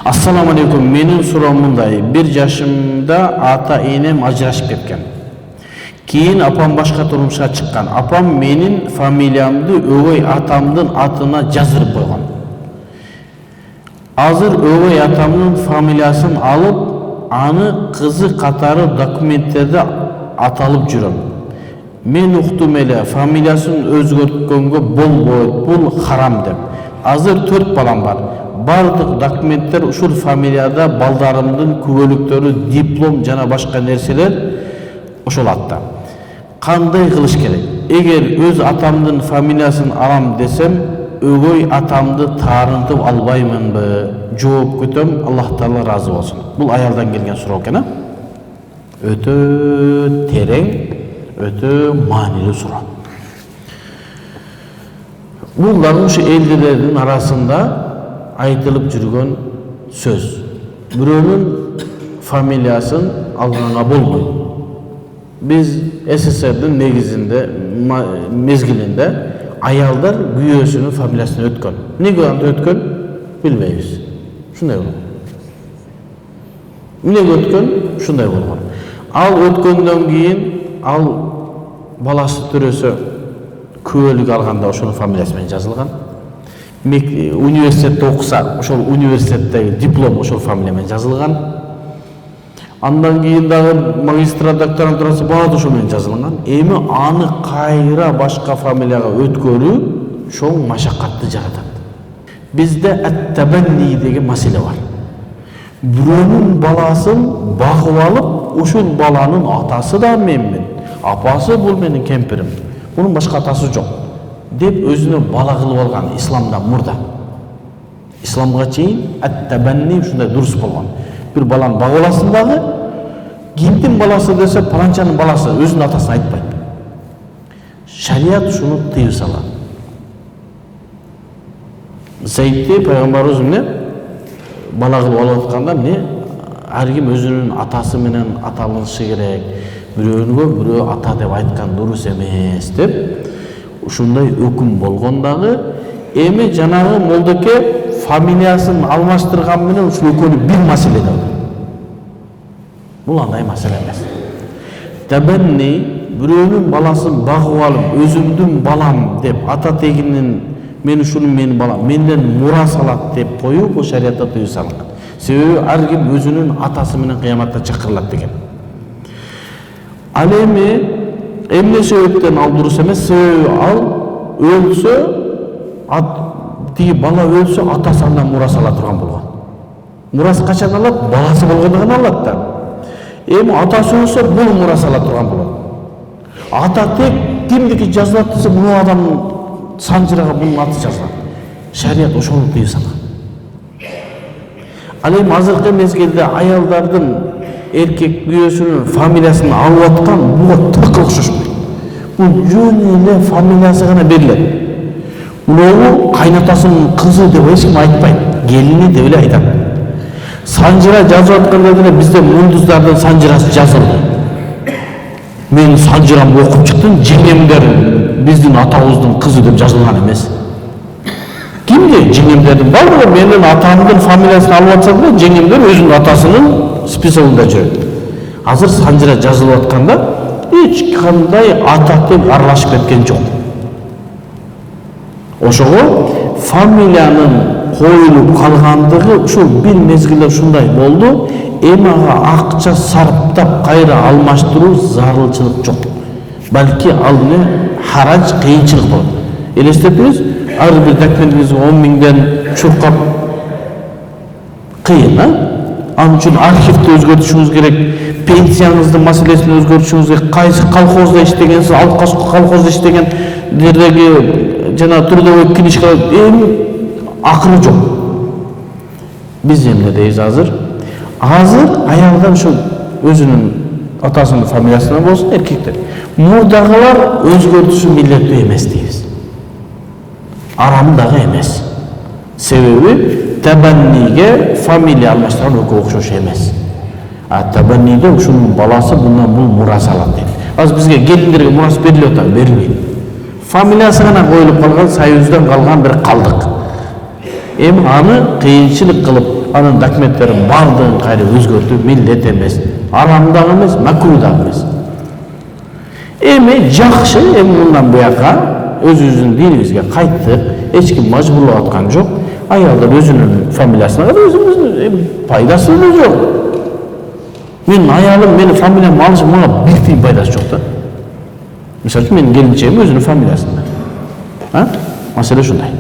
Assalamu alaikum. Менин суроом мындай. 1 жашымда ата энем ажырашып кеткен. Кийин апам башка турмушка чыккан. Апам менин фамилиямды өгөй атамдын атына жаздырып койгон. Азыр өгөй атамдын фамилиясын алып, аны кызы катары документтерде аталып жүрөм. Мен уктум эле фамилиясын өзгөрткөнгө болбойт, бул харам деп. Азыр 4 балам бар. Бардык документтер ушул фамилияда балдарымдын күбөлүктөрү, диплом жана башка нерселер ошол атта. Кандай кылыш керек? Эгер өз атамдын фамилиясын алам десем, өгөй атамды таарынтып албаймынбы? Жооп күтөм, Аллах Таала разы болсун. Бул аялдан келген суроо экен, өтө терең, өтө маанилүү суроо. Бул дагы ушу элдердин арасында айтылып жүргөн сөз. Бирөөнүн фамилиясын алганга болбойт. Биз СССРдин негизинде мезгилинде аялдар күйөөсүнүн фамилиясын өткөн. Эмнеге анда өткөн? Билбейбиз. Шундай болгон. Эмнеге өткөн? Шундай болгон. Ал өткөндөн кийин ал баласы төрөсө күбөлүк алганда ошонун фамилиясы менен жазылган. Университетте окуса, ошол университеттеги диплом ошол фамилия менен жазылган. Андан кийин дагы магистратура, докторантурасы баары ошол менен жазылган. Эми аны кайра башка фамилияга өткөрүү чоң машакатты жаратат. Бизде ат-табанни деген маселе бар. Бирөөнүн баласын багып алып, ушул баланын атасы да менмин, апасы бул менин кемпирим, бунун башка атасы жок деп өзүнө бала кылып алган исламда мурда. Исламга чейин ат-табанни ушундай дурус болгон. Бир баланы багып аласың дагы, кимдин баласы десе паланчанын баласы, өзүнүн атасын айтпайт. Шарият ушуну тыйып салган. Зайдти пайгамбарыбыз эмне бала кылып алып атканда эмне ар ким өзүнүн атасы менен аталышы керек. Бирөөгө бирөө ата деп айткан дурус эмес деп ушундай өкүм болгон дагы. Эми жанагы молдоке фамилиясын алмаштырган менен ушул экөөнү бир маселе да. Бул андай маселе эмес. Табанни бирөөнүн баласын багып алып, өзүмдүн балам деп ата тегинин мен ушунун менин балам, менден мурас алат деп коюу бул шариатта тыйып салынган. Себеби ар ким өзүнүн атасы менен кыяматта чакырылат деген. Ал эми эмне себептен ал дурус эмес? Себеби ал өлсө, тиги бала өлсө, атасы андан мурас ала турган болгон. Мурас качан алат? Баласы болгондо гана алат да. Эми атасы өлсө, бул мурас ала турган болот. Ата тек кимдики жазылат десе, бул адамдын санжырага бунун аты жазылат. Шарият ошону тыйып салган. Ал эми азыркы мезгилде аялдардын эркек күйөөсүнүн фамилиясын алып аткан буга тык окшошпойт. Бул жөн эле фамилиясы гана берилет. Муну кайнатасынын кызы деп эч ким айтпайт, келини деп эле айтат. Санжыра жазып атканда деле бизде мундуздардын санжырасы жазылды. Мен санжырамды окуп чыктым, жеңемдер биздин атабыздын кызы деп жазылган эмес. Кимди? Жеңемдердин баардыгы менин атамдын фамилиясын алып атса да, жеңемдер өзүнүн атасынын списогунда жүрөт. Азыр санжыра жазылып атканда эч кандай ата деп аралашып кеткен жок. Ошого фамилиянын коюлуп калгандыгы ушул бир мезгилде ушундай болду. Эми ага акча сарптап кайра алмаштыруу зарылчылык жок. Балки ал не харач, кыйынчылык болот. Элестетиңиз, ар бир документиңизге 10 миңден чуркап кыйын, Анын үчүн архивди өзгөртүшүңүз керек, пенсияңыздын маселесин өзгөртүшүңүз керек, кайсы колхозда иштегенсиз, ал колхозда иштеген жердеги жана трудовой книжка акыры жок. Биз эмне дейбиз азыр? Азыр аялдар ошо өзүнүн атасынын фамилиясынан болсун, эркектер. Мурдагылар өзгөртүшү милдеттүү эмес дейбиз. Арам дагы эмес. Себеби табанниге фамилия алмаштырган экөө окшош эмес. Табанниде ушунун баласы bundan бул мурас алат дейт. Азыр бизге келиндерге мурас берилип атат, берилбейт. Фамилиясы гана коюлуп калган, союздан калган бир калдык. Эми аны кыйынчылык кылып анын документтерин баардыгын кайра өзгөртүү милдет эмес, арам дагы эмес, макруh дагы эмес. Эми жакшы, эми мындан буяка өзүбүздүн динибизге кайттык, эч ким мажбурлап аткан жок. Аялдар өзүнүн фамилиясына карап өзүбүздүн пайдасы да жок. Менин аялым менин фамилиямды алышы мага бир тиын пайдасы жок да. Мисалы үчүн менин келинчегим өзүнүн фамилиясында. Маселе ушундай.